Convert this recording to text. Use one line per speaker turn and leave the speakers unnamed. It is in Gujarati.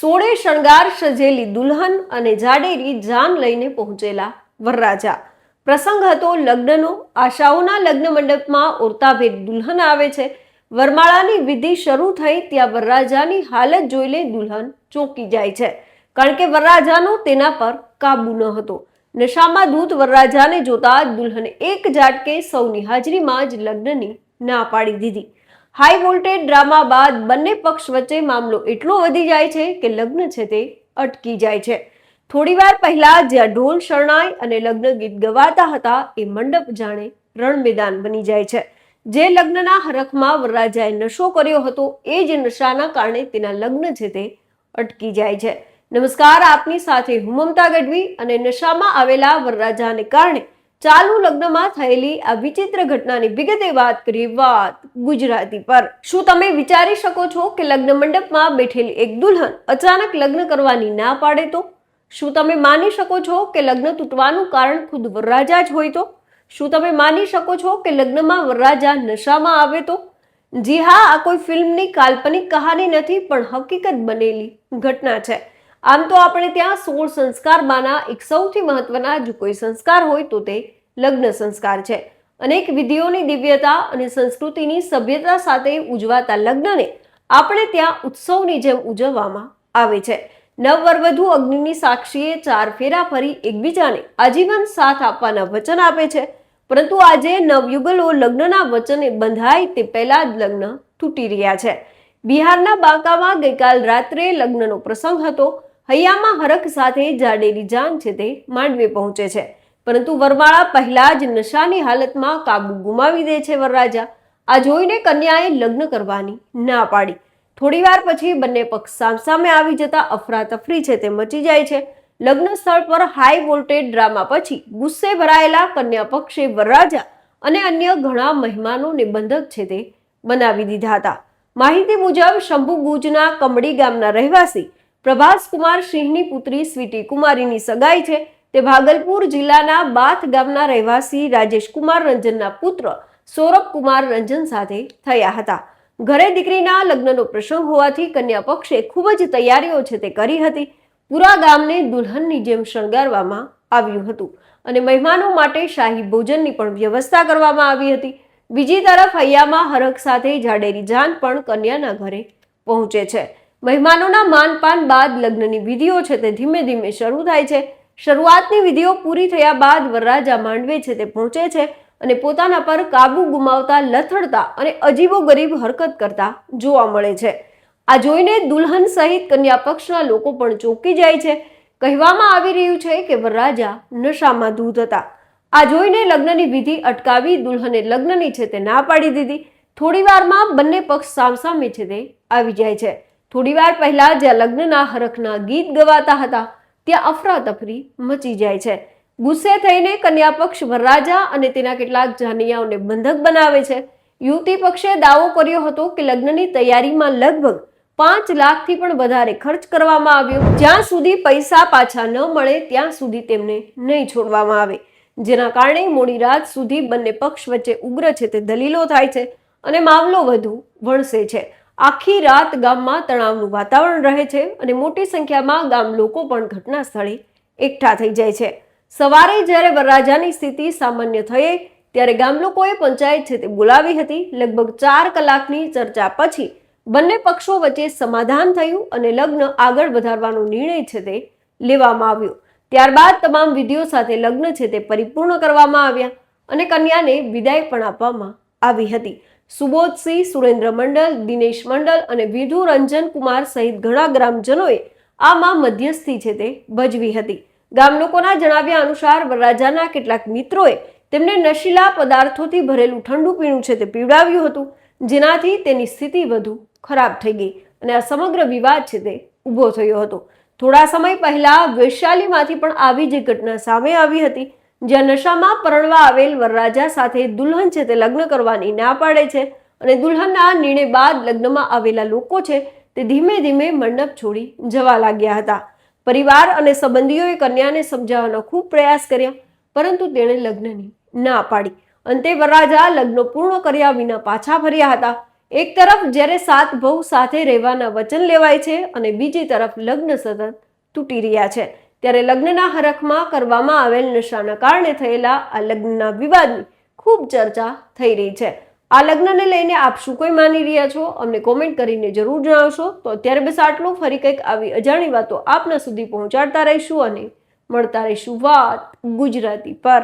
સોળે શણગાર સજેલી દુલ્હન અને જાડેરી જાન લઈને પહોંચેલા વરરાજા. પ્રસંગ હતો લગ્નનો. આશાઓના લગ્ન મંડપમાં ઓરતાભેર દુલ્હન આવે છે. વરમાળાની વિધિ શરૂ થઈ ત્યાં વરરાજાની હાલત જોઈને દુલ્હન ચોંકી જાય છે, કારણ કે વરરાજાનો તેના પર કાબુ ન હતો. નશામાં ધૂત વરરાજાને જોતા દુલ્હને એક ઝાટકે સૌની હાજરીમાં જ લગ્નની ના પાડી દીધી. હાઈ વોલ્ટેજ ડ્રામા બાદ બંને પક્ષ વચ્ચે મામલો એટલો વધી જાય છે કે લગ્ન છે તે અટકી જાય છે. થોડીવાર પહેલા જ્યાં ઢોલ શરણાઈ અને લગ્ન ગીત ગવાતા હતા એ મંડપ જાણે રણ મેદાન બની જાય છે. જે લગ્નના હરખમાં વરરાજાએ નશો કર્યો હતો એ જ નશાના કારણે તેના લગ્ન છે તે અટકી જાય છે. નમસ્કાર, આપની સાથે હું મમતા ગઢવી અને નશામાં આવેલા વરરાજાને કારણે ચાલુ લગ્નમાં થયેલી આ વિચિત્ર ઘટનાની વિગતે વાત કરીએ. વાત ગુજરાતી પર. શું તમે વિચારી શકો છો કે લગ્ન મંડપમાં બેઠેલી એક દુલ્હન અચાનક લગ્ન કરવાની ના પાડે તો? શું તમે માની શકો છો કે લગ્ન તૂટવાનું કારણ ખુદ વરરાજા જ હોય તો? શું તમે માની શકો છો કે લગ્નમાં વરરાજા નશામાં આવે તો? જી હા, આ કોઈ ફિલ્મની કાલ્પનિક કહાની નથી, પણ હકીકત બનેલી ઘટના છે. આમ તો આપણે ત્યાં 16 સંસ્કારમાંના એક સૌથી મહત્વના જો કોઈ સંસ્કાર હોય તો તે લગ્ન સંસ્કાર છે. અનેક વિધિઓની દિવ્યતા અને સંસ્કૃતિની સભ્યતા સાથે ઉજવાતા લગ્નને આપણે ત્યાં ઉત્સવની જેમ ઉજવવામાં આવે છે. નવવરવધુ અગ્નિની સાક્ષીએ 4 ફેરા ફરી એકબીજાને આજીવન સાથ આપવાના વચન આપે છે, પરંતુ આજે નવયુગલો લગ્નના વચને બંધાય તે પહેલા જ લગ્ન તૂટી રહ્યા છે. બિહારના બાંકામાં ગઈકાલ રાત્રે લગ્નનો પ્રસંગ હતો. હૈયામાં હરખ સાથે જાડેરી જાન છે તે માંડવે પહોંચે છે, પરંતુ વરમાળા પહેલા જ નશાની હાલતમાં કાબુ ગુમાવી દે છે વરરાજા. આ જોઈને કન્યાએ લગ્ન કરવાની ના પાડી. થોડીવાર પછી બંને પક્ષ સામસામે આવી જતા અફરાતફરી છે તે મચી જાય છે. લગ્ન સ્થળ પર હાઈ વોલ્ટેજ ડ્રામા પછી ગુસ્સે ભરાયેલા કન્યા પક્ષે વરરાજા અને અન્ય ઘણા મહેમાનોને બંધક છે તે બનાવી દીધા હતા. માહિતી મુજબ શંભુ ગુજના કમડી ગામના રહેવાસી પ્રભાસકુમાર સિંહની પુત્રી સ્વીટી કુમારીની સગાઈ છે. તે ભાગલપુર જિલ્લાના બાથ ગામના રહેવાસી રાજેશકુમાર રંજનના પુત્ર સૌરભકુમાર રંજન સાથે થયા હતા. ઘરે દીકરીના લગ્નનો પ્રસંગ હોવાથી કન્યા પક્ષે ખૂબ જ તૈયારીઓ છે તે કરી હતી. પૂરા ગામને દુલ્હનની જેમ શણગારવામાં આવ્યું હતું અને મહેમાનો માટે શાહી ભોજનની પણ વ્યવસ્થા કરવામાં આવી હતી. બીજી તરફ હૈયામાં હરખ સાથે જાડેરી જાન પણ કન્યાના ઘરે પહોંચે છે. મહેમાનોના માનપાન બાદ લગ્નની વિધિઓ છે તે ધીમે ધીમે શરૂ થાય છે. શરૂઆતની વિધિઓ પૂરી થયા બાદ વરરાજા માંડવે છે તે પહોંચે છે અને પોતાના પર કાબુ ગુમાવતા, લથડતા અને અજીબોગરીબ હરકત કરતા જોવા મળે છે. આ જોઈને દુલ્હન સહિત કન્યા પક્ષના લોકો પણ ચોંકી જાય છે. કહેવામાં આવી રહ્યું છે કે વરરાજા નશામાં ધૂત હતા. આ જોઈને લગ્નની વિધિ અટકાવી દુલ્હને લગ્નની છે તે ના પાડી દીધી. થોડીવારમાં બંને પક્ષ સામસામે છે તે આવી જાય છે. થોડીવાર પહેલા જ્યાં લગ્નના હરખના ગીત ગવાતા હતા ત્યાં અફરાતફરી મચી જાય છે. ગુસ્સે થઈને કન્યા પક્ષ વરરાજા અને તેના કેટલાક જાનૈયાઓને બંધક બનાવે છે. યુવતી પક્ષે દાવો કર્યો હતો કે લગ્નની તૈયારીમાં લગભગ 5 લાખથી પણ વધારે ખર્ચ કરવામાં આવ્યો. જ્યાં સુધી પૈસા પાછા ન મળે ત્યાં સુધી તેમને નહીં છોડવામાં આવે, જેના કારણે મોડી રાત સુધી બંને પક્ષ વચ્ચે ઉગ્ર છે તે દલીલો થાય છે અને મામલો વધુ વણસે છે. આખી રાત ગામમાં તણાવનું વાતાવરણ રહે છે અને મોટી સંખ્યામાં ગામ લોકો પણ ઘટના સ્થળે એકઠા થઈ જાય છે. સવારે જ્યારે વરરાજાની સ્થિતિ સામાન્ય થઈ ત્યારે ગામ લોકોએ પંચાયત છે તે બોલાવી હતી. લગભગ 4 કલાકની ચર્ચા પછી બંને પક્ષો વચ્ચે સમાધાન થયું અને લગ્ન આગળ વધારવાનો નિર્ણય છે તે લેવામાં આવ્યો. ત્યારબાદ તમામ વિધિઓ સાથે લગ્ન છે તે પરિપૂર્ણ કરવામાં આવ્યા અને કન્યાને વિદાય પણ આપવામાં આવી હતી. સુબોધસિંહ, સુરેન્દ્ર મંડલ, દિનેશ મંડલ અને વિધુ રંજન કુમાર સહિત ઘણા ગ્રામજનોએ આમાં મધ્યસ્થી છે તે ભજવી હતી. ગામ લોકોના જણાવ્યા અનુસાર વરરાજાના કેટલાક મિત્રોએ તેમને નશીલા પદાર્થોથી ભરેલું ઠંડુ પીણું છે તે પીવડાવ્યું હતું, જેનાથી તેની સ્થિતિ વધુ ખરાબ થઈ ગઈ અને આ સમગ્ર વિવાદ છે તે ઊભો થયો હતો. થોડા સમય પહેલા વૈશાલીમાંથી પણ આવી જ ઘટના સામે આવી હતી, જ્યાં નશામાં પરણવા આવેલ વરરાજા સાથે દુલ્હન છે તે લગ્ન કરવાની ના પાડે છે અને દુલ્હનના નિર્ણય બાદ લગ્નમાં આવેલા લોકો છે તે ધીમે ધીમે મંડપ છોડી જવા લાગ્યા હતા. પરિવાર અને સંબંધીઓએ કન્યાને સમજાવવાનો ખૂબ પ્રયાસ કર્યા, પરંતુ તેણે લગ્નની ના પાડી. અંતે વરરાજા લગ્ન પૂર્ણ કર્યા વિના પાછા ફર્યા હતા. એક તરફ જ્યારે 7 વહુ સાથે રહેવાના વચન લેવાય છે અને બીજી તરફ લગ્ન સતત તૂટી રહ્યા છે, ત્યારે લગ્નના હરખમાં કરવામાં આવેલ નશાના કારણે થયેલા આ લગ્નના વિવાદની ખૂબ ચર્ચા થઈ રહી છે. આ લગ્નને લઈને આપ શું કોઈ માની રહ્યા છો? અમને કોમેન્ટ કરીને જરૂર જણાવશો. તો અત્યારે બસ આટલું. ફરી કંઈક આવી અજાણી વાતો આપના સુધી પહોંચાડતા રહીશું અને મળતા રહીશું વાત ગુજરાતી પર.